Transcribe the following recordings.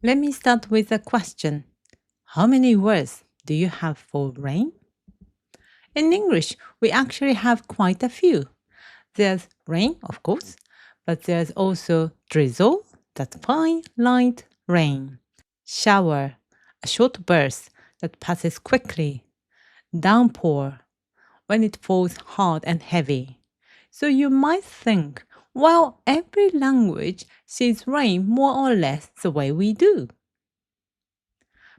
Let me start with a question. How many words do you have for rain? In English, we actually have quite a few. There's rain, of course, but there's also drizzle, that fine, light rain. Shower, a short burst that passes quickly. Downpour, when it falls hard and heavy. So you might think, well, every language sees rain more or less the way we do.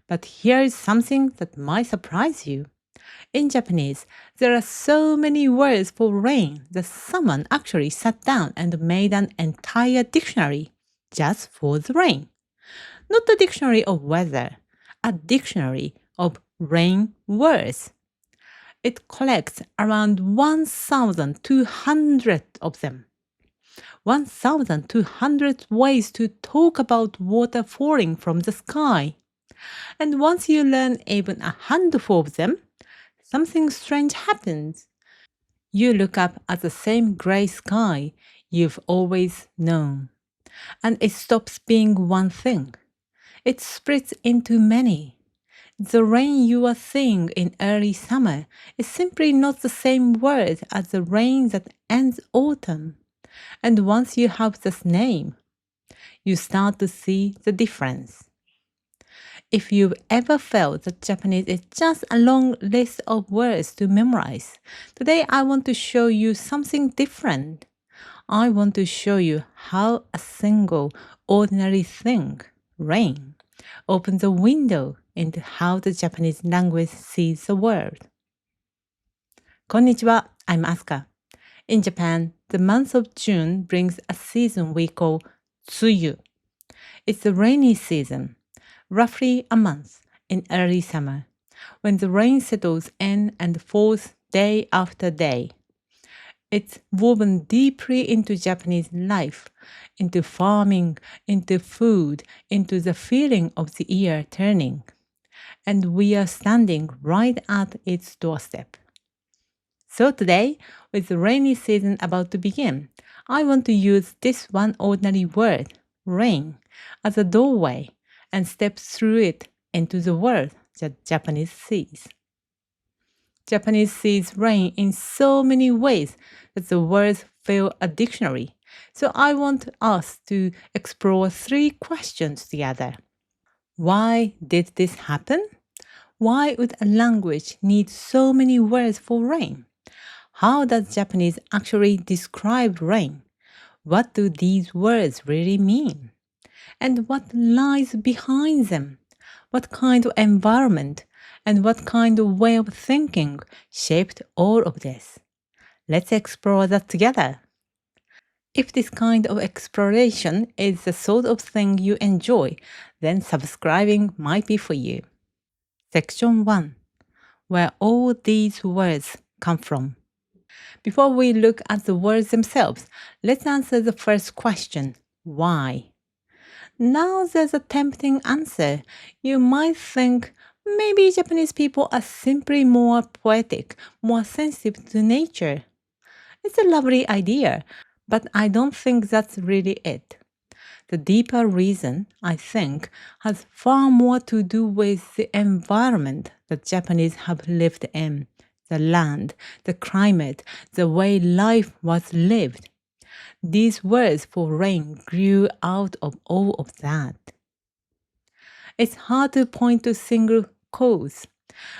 But here is something that might surprise you. In Japanese, there are so many words for rain that someone actually sat down and made an entire dictionary just for the rain. Not a dictionary of weather, a dictionary of rain words. It collects around 1,200 of them. 1,200 ways to talk about water falling from the sky. And once you learn even a handful of them, something strange happens. You look up at the same gray sky you've always known, and it stops being one thing. It splits into many. The rain you are seeing in early summer is simply not the same word as the rain that ends autumn. And once you have this name, you start to see the difference. If you've ever felt that Japanese is just a long list of words to memorize, today I want to show you something different. I want to show you how a single ordinary thing, rain, opens a window into how the Japanese language sees the world. こんにちは, I'm Asuka. In Japan, the month of June brings a season we call tsuyu. It's the rainy season, roughly a month in early summer, when the rain settles in and falls day after day. It's woven deeply into Japanese life, into farming, into food, into the feeling of the year turning. And we are standing right at its doorstep. So today, with the rainy season about to begin, I want to use this one ordinary word, rain, as a doorway and step through it into the world that Japanese sees. Japanese sees rain in so many ways that the words fill a dictionary. So I want us to explore 3 questions together. Why did this happen? Why would a language need so many words for rain? How does Japanese actually describe rain? What do these words really mean? And what lies behind them? What kind of environment and what kind of way of thinking shaped all of this? Let's explore that together. If this kind of exploration is the sort of thing you enjoy, then subscribing might be for you. Section 1. Where all these words come from. Before we look at the words themselves, let's answer the first question, why? Now there's a tempting answer. You might think maybe Japanese people are simply more poetic, more sensitive to nature. It's a lovely idea, but I don't think that's really it. The deeper reason, I think, has far more to do with the environment that Japanese have lived in, the land, the climate, the way life was lived. These words for rain grew out of all of that. It's hard to point to single cause,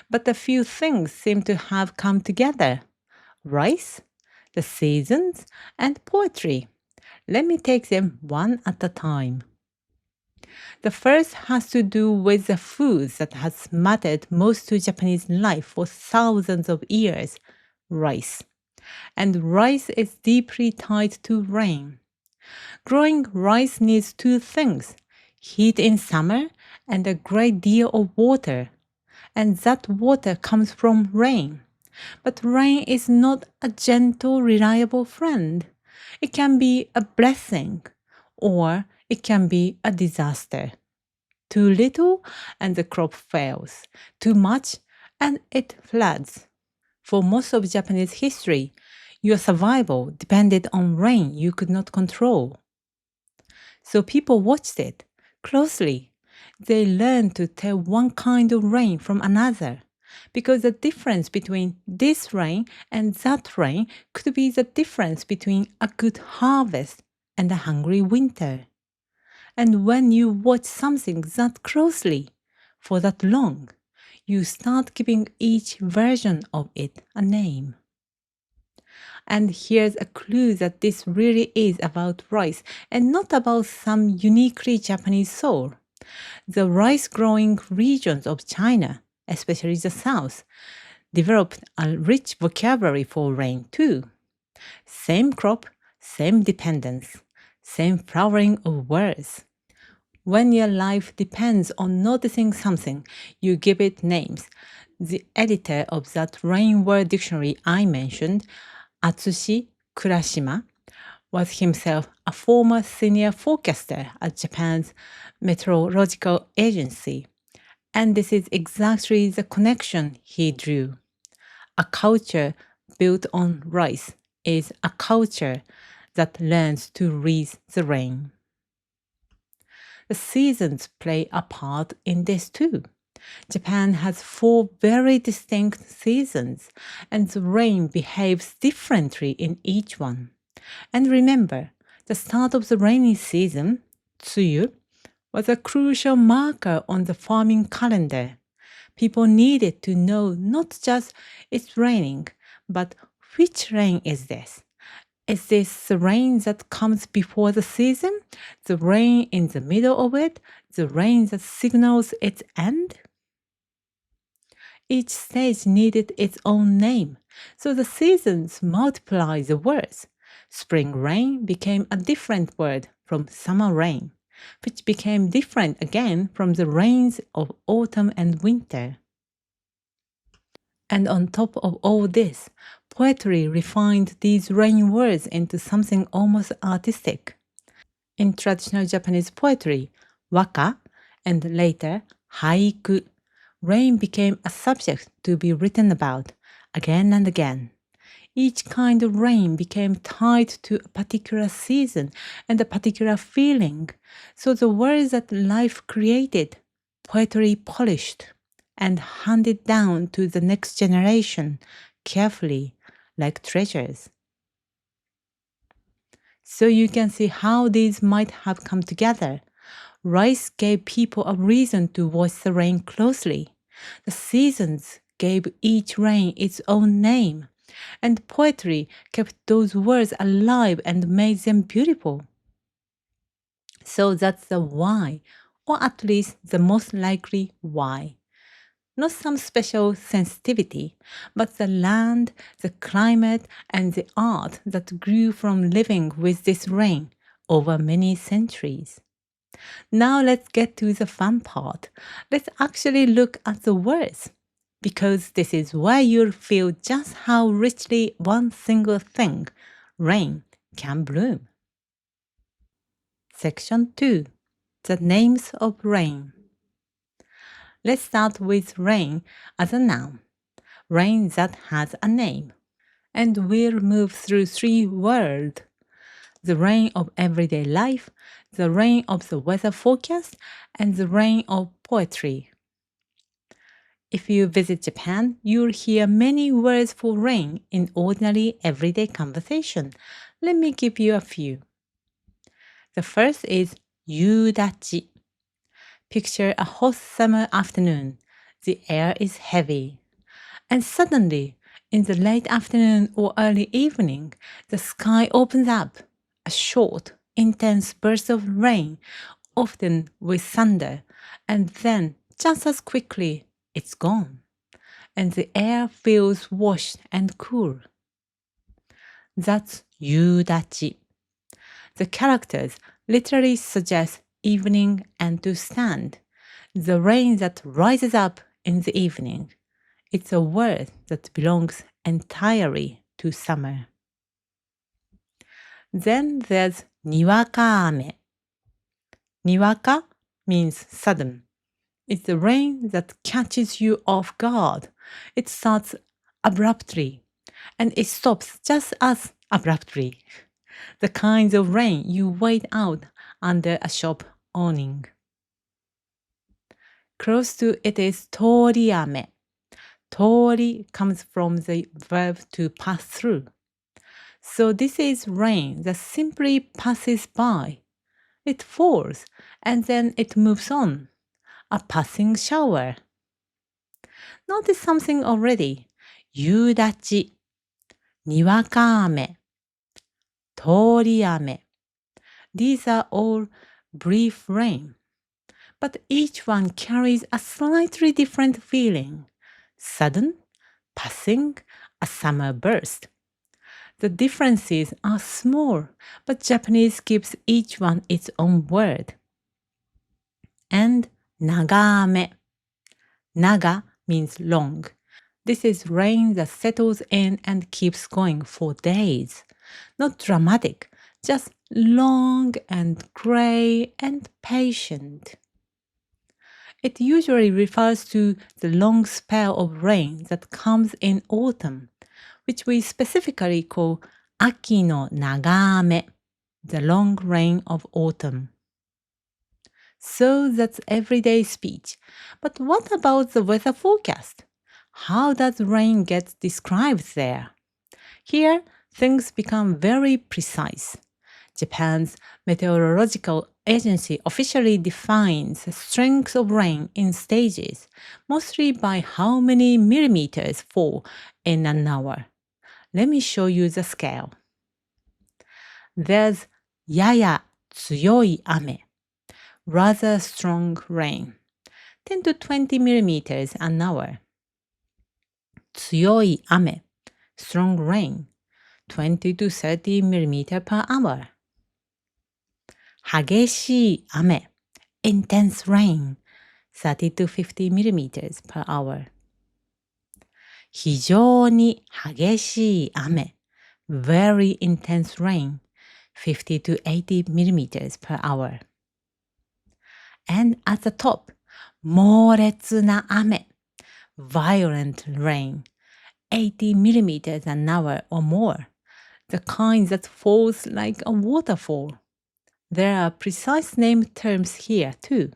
but a few things seem to have come together. Rice, the seasons, and poetry. Let me take them one at a time. The first has to do with the foods that has mattered most to Japanese life for thousands of years, rice. And rice is deeply tied to rain. Growing rice needs 2 things, heat in summer and a great deal of water. And that water comes from rain. But rain is not a gentle, reliable friend. It can be a blessing, or it can be a disaster. Too little and the crop fails. Too much and it floods. For most of Japanese history, your survival depended on rain you could not control. So people watched it closely. they learn to tell one kind of rain from another, because the difference between this rain and that rain could be the difference between a good harvest and a hungry winter. And when you watch something that closely, for that long, you start giving each version of it a name. And here's a clue that this really is about rice and not about some uniquely Japanese soul. The rice-growing regions of China, especially the south, developed a rich vocabulary for rain too. Same crop, same dependence, same flowering of words. When your life depends on noticing something, you give it names. The editor of that rain word dictionary I mentioned, Atsushi Kurashima, was himself a former senior forecaster at Japan's meteorological agency. And this is exactly the connection he drew. A culture built on rice is a culture that learns to read the rain. The seasons play a part in this too. Japan has 4 very distinct seasons, and the rain behaves differently in each one. And remember, the start of the rainy season, tsuyu, was a crucial marker on the farming calendar. People needed to know not just it's raining, but which rain is this? Is this the rain that comes before the season? The rain in the middle of it? The rain that signals its end? Each stage needed its own name, so the seasons multiplied the words. Spring rain became a different word from summer rain, which became different again from the rains of autumn and winter. And on top of all this, poetry refined these rain words into something almost artistic. In traditional Japanese poetry, waka, and later haiku, rain became a subject to be written about again and again. Each kind of rain became tied to a particular season and a particular feeling, so the words that life created, poetry polished and handed down to the next generation carefully, like treasures. So you can see how these might have come together. Rice gave people a reason to watch the rain closely. The seasons gave each rain its own name, and poetry kept those words alive and made them beautiful. So that's the why, or at least the most likely why. Not some special sensitivity, but the land, the climate, and the art that grew from living with this rain over many centuries. Now let's get to the fun part. Let's actually look at the words, because this is where you'll feel just how richly one single thing, rain, can bloom. Section 2. The names of rain. Let's start with rain as a noun, rain that has a name. And we'll move through 3 words: the rain of everyday life, the rain of the weather forecast, and the rain of poetry. If you visit Japan, you'll hear many words for rain in ordinary everyday conversation. Let me give you a few. The first is yudachi. Picture a hot summer afternoon. The air is heavy. And suddenly, in the late afternoon or early evening, the sky opens up. A short, intense burst of rain, often with thunder, and then, just as quickly, it's gone. And the air feels washed and cool. That's yudachi. The characters literally suggest evening and to stand. The rain that rises up in the evening. It's a word that belongs entirely to summer. Then there's ni wa ka ame. Ni wa ka means sudden. It's the rain that catches you off guard. It starts abruptly, and it stops just as abruptly. The kinds of rain you wait out under a shop awning. Close to it is 通り雨. 通り comes from the verb to pass through. So this is rain that simply passes by. It falls and then it moves on. A passing shower. Notice something already. 夕立, にわか雨, 通り雨. These are all brief rain. But each one carries a slightly different feeling. Sudden, passing, a summer burst. The differences are small, but Japanese gives each one its own word. And 長雨. Naga means long. This is rain that settles in and keeps going for days. Not dramatic, just long and gray and patient. It usually refers to the long spell of rain that comes in autumn, which we specifically call 秋の長雨, the long rain of autumn. So that's everyday speech. But what about the weather forecast? How does rain get described there? Here, things become very precise. Japan's meteorological agency officially defines the strength of rain in stages, mostly by how many millimeters fall in an hour. Let me show you the scale. There's やや強い雨, rather strong rain, 10 to 20 millimeters an hour. 強い雨, strong rain, 20 to 30 millimeters per hour. 激しい雨, intense rain, 30 to 50 millimeters per hour. 非常に激しい雨, very intense rain, 50 to 80 millimeters per hour. And at the top, 猛烈な雨, violent rain, 80 millimeters an hour or more, the kind that falls like a waterfall. There are precise name terms here too.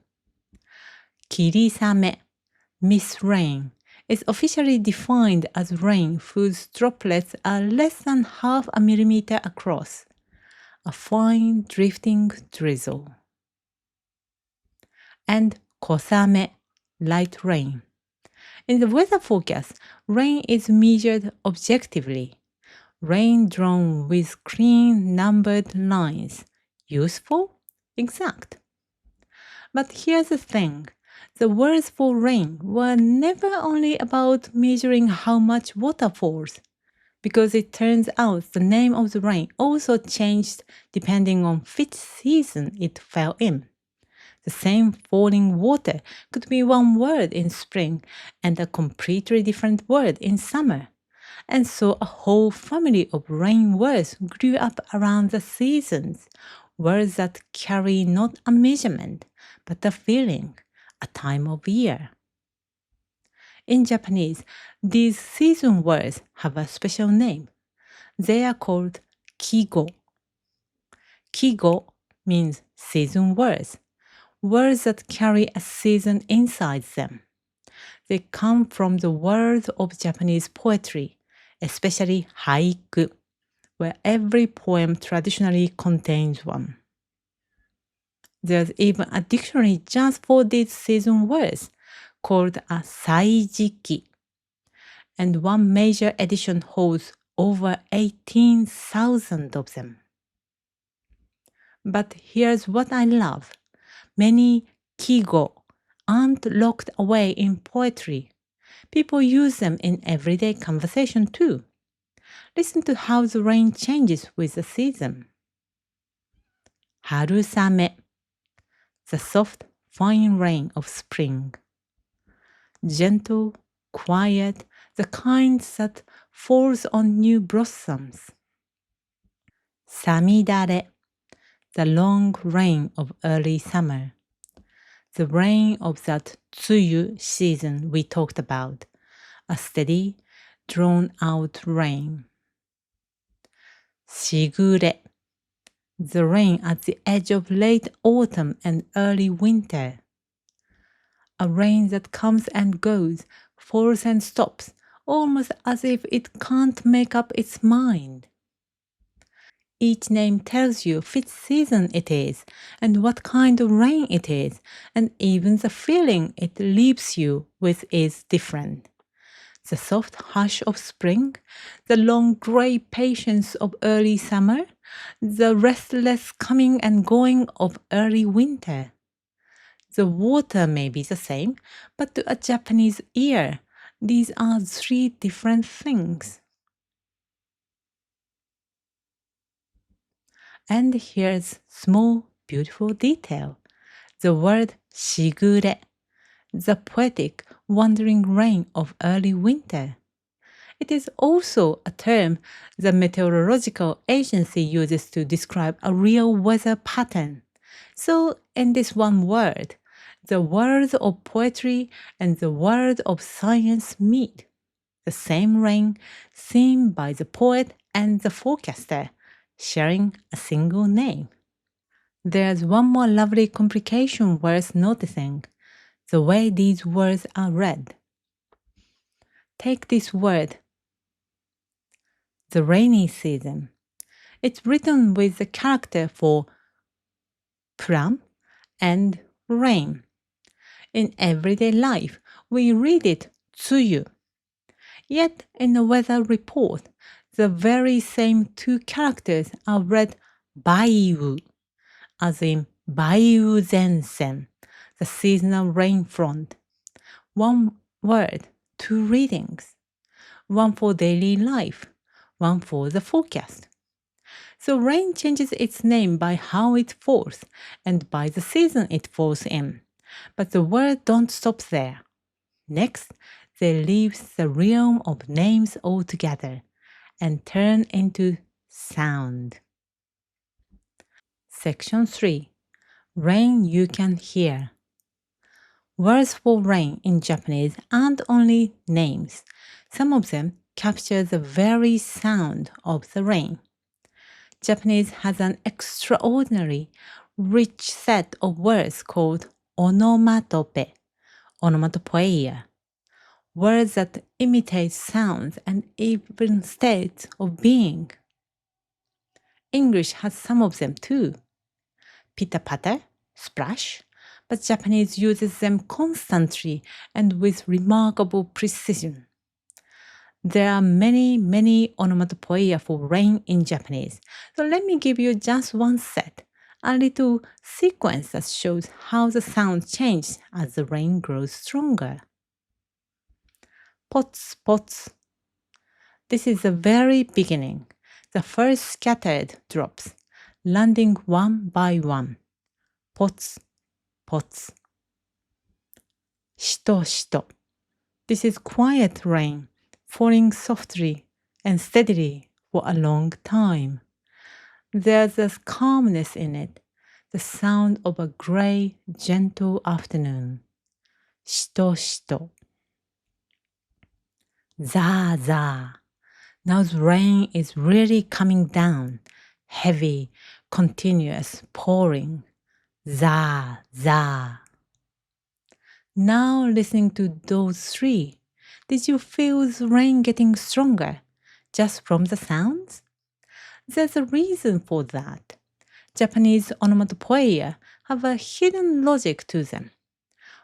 霧雨, mist rain, is officially defined as rain whose droplets are less than half a millimeter across, a fine drifting drizzle. And 小雨, light rain. In the weather forecast, rain is measured objectively. Rain drawn with clean numbered lines. Useful? Exact. But here's the thing. The words for rain were never only about measuring how much water falls, because it turns out the name of the rain also changed depending on which season it fell in. The same falling water could be one word in spring and a completely different word in summer. And so a whole family of rain words grew up around the seasons, words that carry not a measurement, but a feeling, a time of year. In Japanese, these season words have a special name. They are called kigo. Kigo means season words, words that carry a season inside them. They come from the world of Japanese poetry, especially haiku, where every poem traditionally contains one. There's even a dictionary just for these season words called a saijiki, and one major edition holds over 18,000 of them. But here's what I love. Many kigo aren't locked away in poetry. People use them in everyday conversation too. Listen to how the rain changes with the season. 春雨, the soft, fine rain of spring. Gentle, quiet, the kind that falls on new blossoms. さみだれ, the long rain of early summer. The rain of that tsuyu season we talked about, a steady, drawn-out rain. しぐれ, the rain at the edge of late autumn and early winter. A rain that comes and goes, falls and stops, almost as if it can't make up its mind. Each name tells you which season it is, and what kind of rain it is, and even the feeling it leaves you with is different. The soft hush of spring, the long grey patience of early summer, the restless coming and going of early winter. The water may be the same, but to a Japanese ear, these are three different things. And here's small, beautiful detail. The word shigure, the poetic, wandering rain of early winter. It is also a term the meteorological agency uses to describe a real weather pattern. So, in this one word, the world of poetry and the world of science meet. The same rain seen by the poet and the forecaster, sharing a single name. There's one more lovely complication worth noticing, the way these words are read. Take this word, the rainy season. It's written with the character for plum and rain. In everyday life, we read it tsuyu. Yet in the weather report, the very same two characters are read baiu, as in baiu zensen, the seasonal rain front. One word, two readings. One for daily life, one for the forecast. So rain changes its name by how it falls and by the season it falls in. But the word don't stop there. Next, they leave the realm of names altogether and turn into sound. Section 3. Rain you can hear. Words for rain in Japanese aren't only names. Some of them capture the very sound of the rain. Japanese has an extraordinary, rich set of words called onomatope, onomatopoeia. Words that imitate sounds and even states of being. English has some of them too. Pitter-patter, splash, but Japanese uses them constantly and with remarkable precision. There are many, many onomatopoeia for rain in Japanese, so let me give you just one set, a little sequence that shows how the sound changes as the rain grows stronger. Pots, pots. This is the very beginning, the first scattered drops, landing one by one. Pots, pots. Shito, shito. This is quiet rain, falling softly and steadily for a long time. There's a calmness in it, the sound of a grey, gentle afternoon. Shito, shito. Zaza. Now the rain is really coming down, heavy, continuous, pouring. Za. Now listening to those three, did you feel the rain getting stronger just from the sounds? There's a reason for that. Japanese onomatopoeia have a hidden logic to them.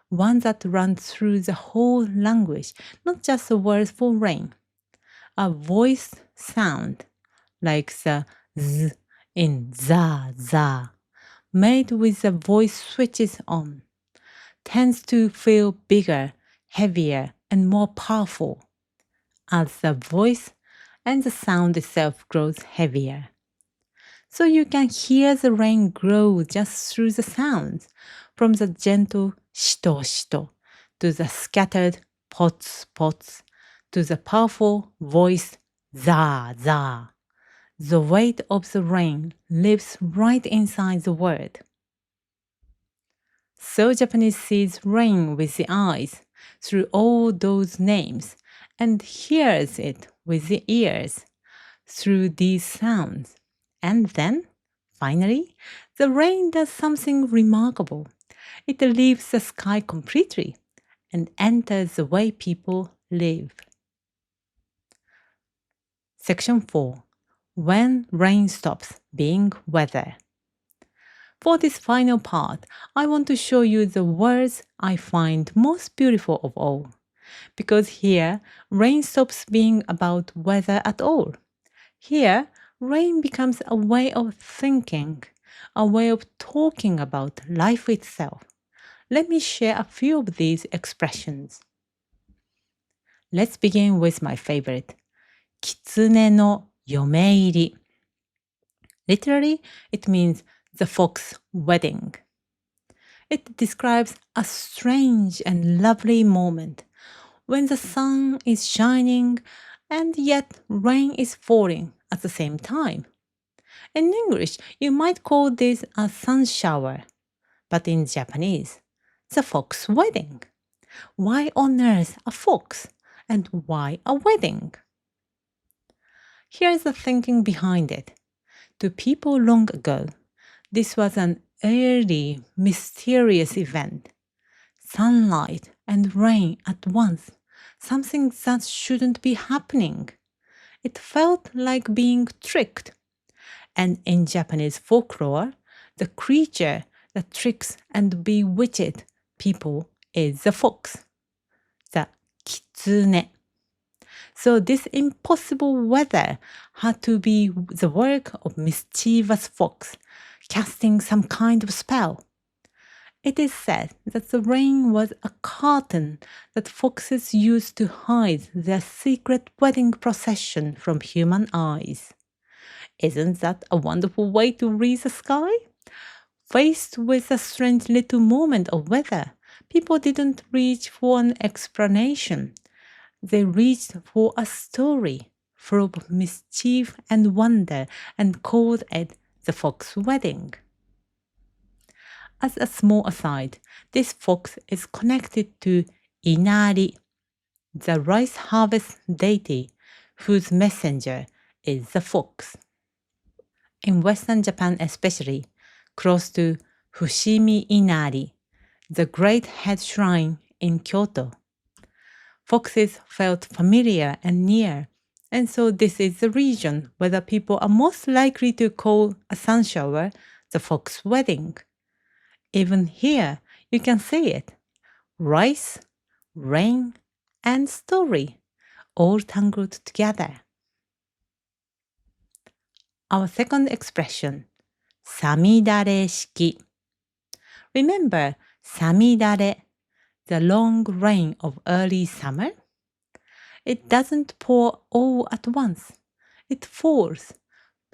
One that runs through the whole language, not just the words for rain. A voiced sound, like the z in za, made with the voice switches on, tends to feel bigger, heavier, and more powerful as the voice and the sound itself grows heavier. So you can hear the rain grow just through the sounds, from the gentle shito shito to the scattered pots pots to the powerful voiced za. The weight of the rain lives right inside the word. So Japanese sees rain with the eyes through all those names and hears it with the ears through these sounds. And then, finally, the rain does something remarkable. It leaves the sky completely, and enters the way people live. Section 4. When rain stops being weather. For this final part, I want to show you the words I find most beautiful of all. Because here, rain stops being about weather at all. Here, rain becomes a way of thinking, a way of talking about life itself. Let me share a few of these expressions. Let's begin with my favorite, 狐の嫁入り. Literally, it means the fox wedding. It describes a strange and lovely moment when the sun is shining and yet rain is falling at the same time. In English, you might call this a sun shower, but in Japanese, the fox wedding. Why on earth a fox? And why a wedding? Here's the thinking behind it. To people long ago, this was an eerie, mysterious event. Sunlight and rain at once, something that shouldn't be happening. It felt like being tricked. And in Japanese folklore, the creature that tricks and bewitches people is the fox, the kitsune. So this impossible weather had to be the work of mischievous fox, casting some kind of spell. It is said that the rain was a curtain that foxes used to hide their secret wedding procession from human eyes. Isn't that a wonderful way to read the sky? Faced with a strange little moment of weather, people didn't reach for an explanation. They reached for a story full of mischief and wonder and called it the fox wedding. As a small aside, this fox is connected to Inari, the rice harvest deity whose messenger is the fox. In Western Japan especially, close to Fushimi Inari, the great head shrine in Kyoto, foxes felt familiar and near, and so this is the region where the people are most likely to call a sun shower the fox wedding. Even here, you can see it. Rice, rain, and story, all tangled together. Our second expression, さみだれ式. Remember さみだれ, the long rain of early summer? It doesn't pour all at once. It falls,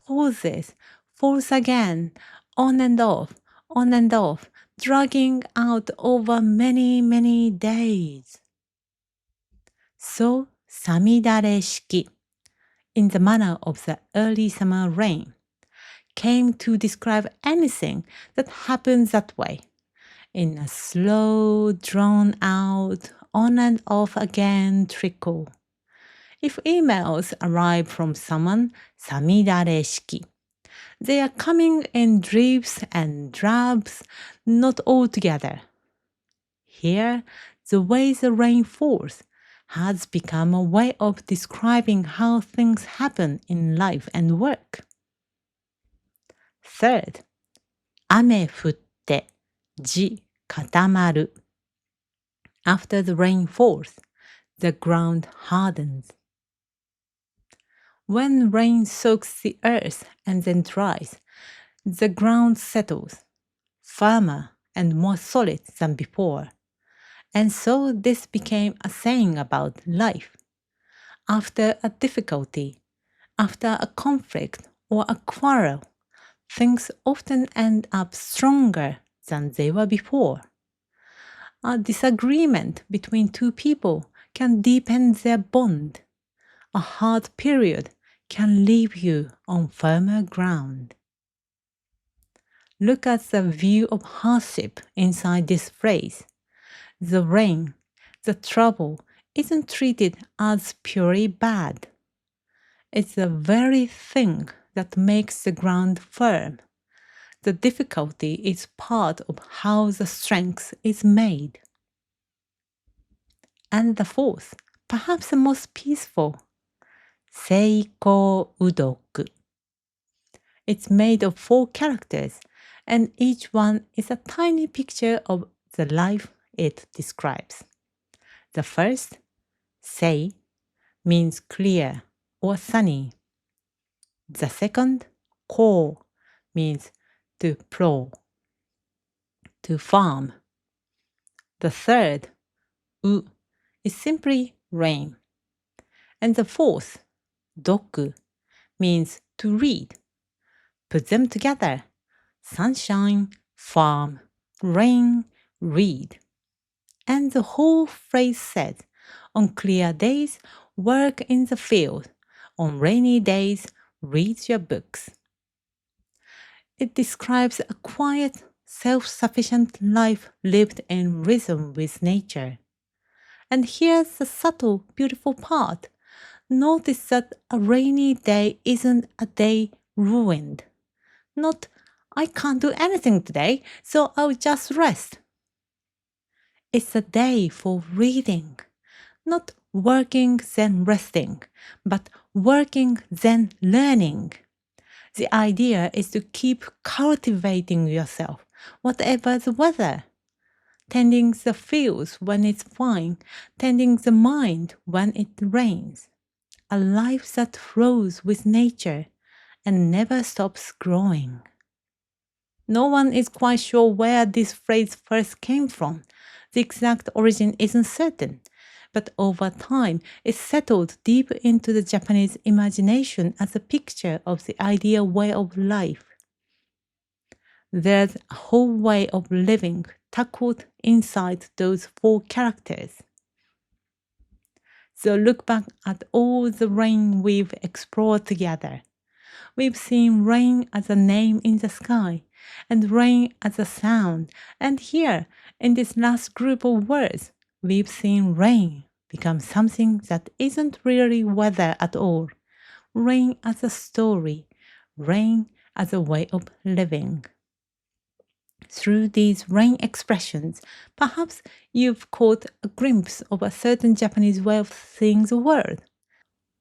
pauses, falls again, on and off, dragging out over many, many days. So, さみだれ式, in the manner of the early summer rain, came to describe anything that happens that way, in a slow, drawn-out, on and off again trickle. If emails arrive from someone さみだれ式, they are coming in drips and drabs, not all together. Here, the way the rain falls has become a way of describing how things happen in life and work. Third, 雨降って地固まる. After the rain falls, the ground hardens. When rain soaks the earth and then dries, the ground settles, firmer and more solid than before. And so this became a saying about life. After a difficulty, after a conflict or a quarrel, things often end up stronger than they were before. A disagreement between two people can deepen their bond. A hard period can leave you on firmer ground. Look at the view of hardship inside this phrase. The rain, the trouble, isn't treated as purely bad. It's the very thing that makes the ground firm. The difficulty is part of how the strength is made. And the fourth, perhaps the most peaceful,晴耕雨読. It's made of 4 characters, and each one is a tiny picture of the life it describes. The first, sei, means clear or sunny. The second, ko, means to plow, to farm. The third, u, is simply rain. And the fourth, doku, means to read. Put them together. Sunshine, farm, rain, read. And the whole phrase says, on clear days, work in the field. On rainy days, read your books. It describes a quiet, self-sufficient life lived in rhythm with nature. And here's the subtle, beautiful part. Notice that a rainy day isn't a day ruined. Not, I can't do anything today, so I'll just rest. It's a day for reading. Not working then resting, but working then learning. The idea is to keep cultivating yourself, whatever the weather. Tending the fields when it's fine, tending the mind when it rains. A life that flows with nature and never stops growing. No one is quite sure where this phrase first came from. The exact origin isn't certain, but over time it settled deep into the Japanese imagination as a picture of the ideal way of life. There's a whole way of living tackled inside those 4 characters. So look back at all the rain we've explored together. We've seen rain as a name in the sky, and rain as a sound. And here, in this last group of words, we've seen rain become something that isn't really weather at all. Rain as a story, rain as a way of living. Through these rain expressions, perhaps you've caught a glimpse of a certain Japanese way of seeing the world.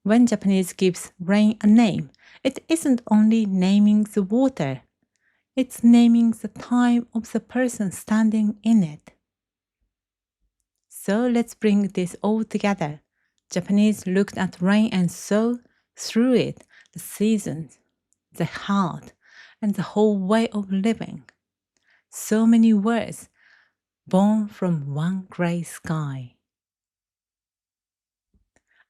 When Japanese gives rain a name, it isn't only naming the water, it's naming the time of the person standing in it. So let's bring this all together. Japanese looked at rain and saw through it the seasons, the heart, and the whole way of living. So many words born from one gray sky.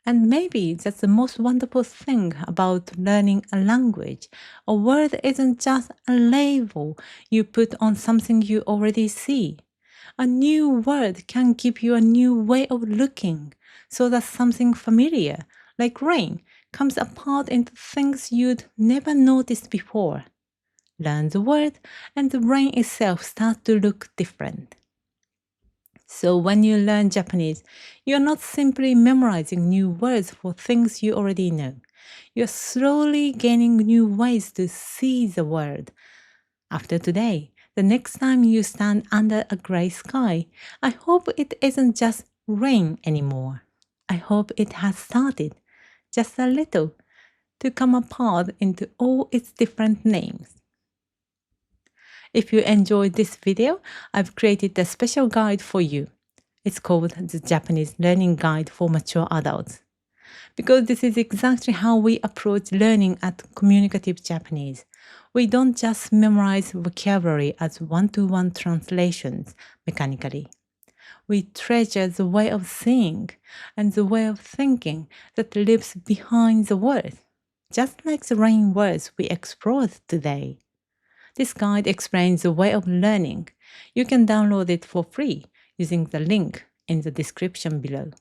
And maybe that's the most wonderful thing about learning a language. A word isn't just a label you put on something you already see. A new word can give you a new way of looking, so that something familiar, like rain, comes apart into things you'd never noticed before. Learn the word, and the rain itself starts to look different. So when you learn Japanese, you're not simply memorizing new words for things you already know. You're slowly gaining new ways to see the world. After today, the next time you stand under a gray sky, I hope it isn't just rain anymore. I hope it has started, just a little, to come apart into all its different names. If you enjoyed this video, I've created a special guide for you. It's called the Japanese Learning Guide for Mature Adults. Because this is exactly how we approach learning at Communicative Japanese. We don't just memorize vocabulary as one-to-one translations mechanically. We treasure the way of seeing and the way of thinking that lives behind the words, just like the rain words we explored today. This guide explains the way of learning. You can download it for free using the link in the description below.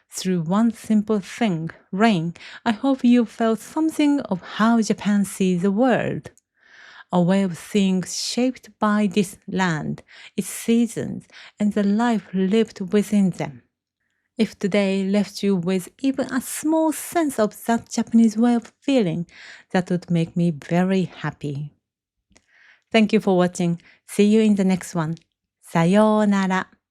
Through one simple thing, rain, I hope you felt something of how Japan sees the world. A way of seeing shaped by this land, its seasons, and the life lived within them. If today left you with even a small sense of that Japanese way of feeling, that would make me very happy. Thank you for watching. See you in the next one. さようなら。